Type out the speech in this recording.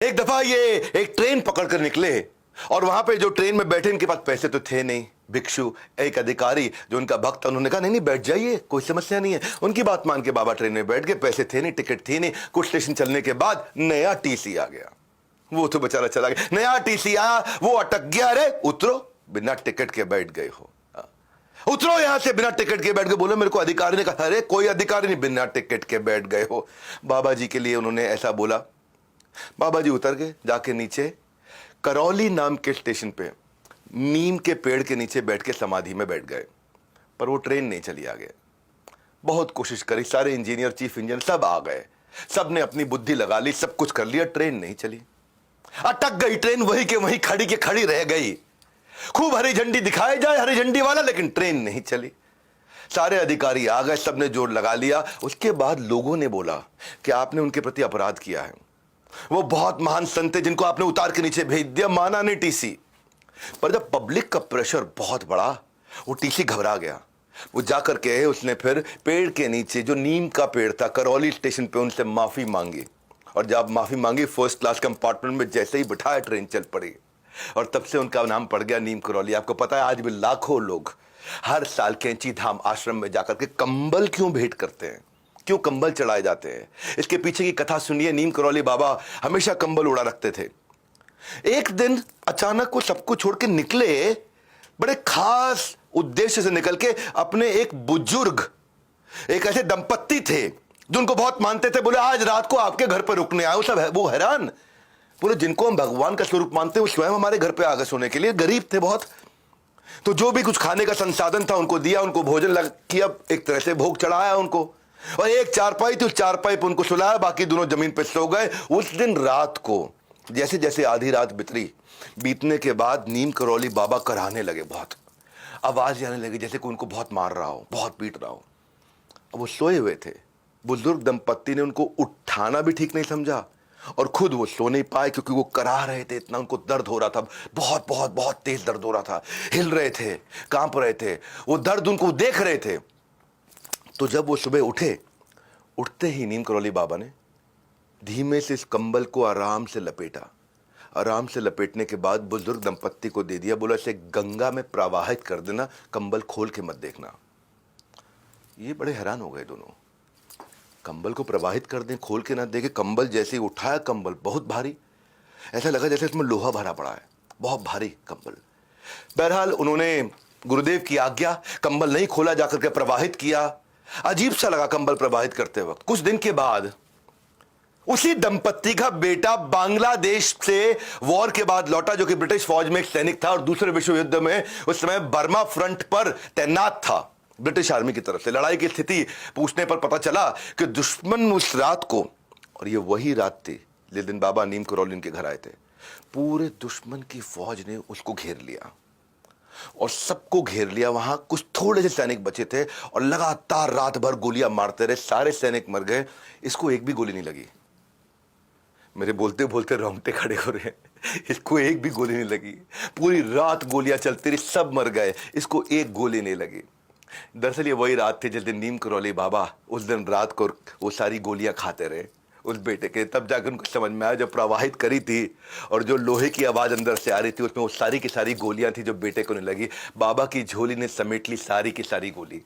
एक दफा ये एक ट्रेन पकड़ कर निकले और वहां पे जो ट्रेन में बैठे इनके पास पैसे तो थे नहीं। भिक्षु एक अधिकारी जो उनका भक्त, उन्होंने कहा नहीं नहीं बैठ जाइए, कोई समस्या नहीं है। उनकी बात मान के बाबा ट्रेन में बैठ गए। पैसे थे नहीं, टिकट थी नहीं। कुछ स्टेशन चलने के बाद नया टीसी आ गया। वो तो बेचारा चला गया। नया टीसी आया, वो अटक गया। अरे उतरो, बिना टिकट के बैठ गए हो, उतरो यहां से। बिना टिकट के बैठ गए। बोले मेरे को अधिकारी ने कहा। अरे कोई अधिकारी नहीं, बिना टिकट के बैठ गए हो। बाबा जी के लिए उन्होंने ऐसा बोला। बाबा जी उतर गए, जाके नीचे करौली नाम के स्टेशन पे नीम के पेड़ के नीचे बैठ के समाधि में बैठ गए। पर वो ट्रेन नहीं चली आगे। बहुत कोशिश करी, सारे इंजीनियर, चीफ इंजीनियर सब आ गए, सब ने अपनी बुद्धि लगा ली, सब कुछ कर लिया, ट्रेन नहीं चली। अटक गई ट्रेन, वही के वही खड़ी के खड़ी रह गई। खूब हरी झंडी दिखाई जाए, हरी झंडी वाला, लेकिन ट्रेन नहीं चली। सारे अधिकारी आ गए, सबने जोर लगा लिया। उसके बाद लोगों ने बोला कि आपने उनके प्रति अपराध किया है। वो बहुत महान संत है जिनको आपने उतार के नीचे भेज दिया। माना नहीं टीसी। पर जब पब्लिक का प्रेशर बहुत बड़ा, वो टीसी घबरा गया। वो जाकर के उसने फिर पेड़ के नीचे, जो नीम का पेड़ था, करौली स्टेशन पे उनसे माफी मांगी। और जब माफी मांगी, फर्स्ट क्लास कंपार्टमेंट में जैसे ही बिठाया, ट्रेन चल पड़ी। और तब से उनका नाम पड़ गया नीम करौली। आपको पता है आज भी लाखों लोग हर साल कैंची धाम आश्रम में जाकर के कंबल क्यों भेंट करते हैं, क्यों कंबल चढ़ाए जाते हैं? इसके पीछे की कथा सुनिए। नीम करौली बाबा हमेशा कंबल उड़ा रखते थे। एक दिन अचानक वो सबको छोड़ के निकले, बड़े खास उद्देश्य से निकल के। अपने एक बुजुर्ग, एक ऐसे दंपत्ति थे जो उनको बहुत मानते थे। बोले आज रात को आपके घर पर रुकने आए। वो हैरान। बोले जिनको हम भगवान का स्वरूप मानते हैं वो स्वयं हमारे घर पे आ गए सोने के लिए। गरीब थे बहुत, तो जो भी कुछ खाने का संसाधन था उनको दिया, उनको भोजन लग किया, एक तरह से भोग चढ़ाया उनको। और एक चारपाई थी, उस चारपाई पर उनको सुलाया, बाकी दोनों जमीन पर सो गए। उस दिन रात को जैसे जैसे आधी रात बीतने के बाद नीम करौली बाबा कराहने लगे। बहुत आवाज आने लगी जैसे कि उनको बहुत मार रहा हो, बहुत पीट रहा हो। अब वो सोए हुए थे। बुजुर्ग दंपत्ति ने उनको उठाना भी ठीक नहीं समझा और खुद वो सो नहीं पाए, क्योंकि वो करा रहे थे। इतना उनको दर्द हो रहा था, बहुत बहुत बहुत तेज दर्द हो रहा था। हिल रहे थे, कांप रहे थे, वो दर्द उनको देख रहे थे। तो जब वो सुबह उठे, उठते ही नीम करौली बाबा ने धीमे से इस कंबल को आराम से लपेटा। आराम से लपेटने के बाद बुजुर्ग दंपत्ति को दे दिया। बोला इसे गंगा में प्रवाहित कर देना, कंबल खोल के मत देखना। ये बड़े हैरान हो गए दोनों। कंबल को प्रवाहित कर दें, खोल के ना देखे। कंबल जैसे ही उठाया, कंबल बहुत भारी, ऐसा लगा जैसे इसमें लोहा भरा पड़ा है, बहुत भारी कंबल। बहरहाल उन्होंने गुरुदेव की आज्ञा, कंबल नहीं खोला, जाकर के प्रवाहित किया। अजीब सा लगा कंबल प्रवाहित करते वक्त। कुछ दिन के बाद उसी दंपत्ति का बेटा बांग्लादेश से वॉर के बाद लौटा, जो कि ब्रिटिश फौज में एक सैनिक था और दूसरे विश्व युद्ध में उस समय बर्मा फ्रंट पर तैनात था ब्रिटिश आर्मी की तरफ से। लड़ाई की स्थिति पूछने पर पता चला कि दुश्मन उस रात को, और ये वही रात थी जिस दिन बाबा नीम करौली के घर आए थे, पूरे दुश्मन की फौज ने उसको घेर लिया और सबको घेर लिया। वहां कुछ थोड़े से सैनिक बचे थे और लगातार रात भर गोलियां मारते रहे। सारे सैनिक मर गए, इसको एक भी गोली नहीं लगी। मेरे बोलते बोलते रोंगटे खड़े हो रहे हैं। इसको एक भी गोली नहीं लगी। पूरी रात गोलियां चलती रही, सब मर गए, इसको एक गोली नहीं लगी। दरअसल ये वही रात थी जिस दिन नीम करौली बाबा उस दिन रात को वो सारी गोलियां खाते रहे उस बेटे के। तब जाकर उनको समझ में आया, जब प्रवाहित करी थी और जो लोहे की आवाज अंदर से आ रही थी, उसमें वो सारी की सारी गोलियां थी जो बेटे को नहीं लगी। बाबा की झोली ने समेट ली सारी की सारी गोली।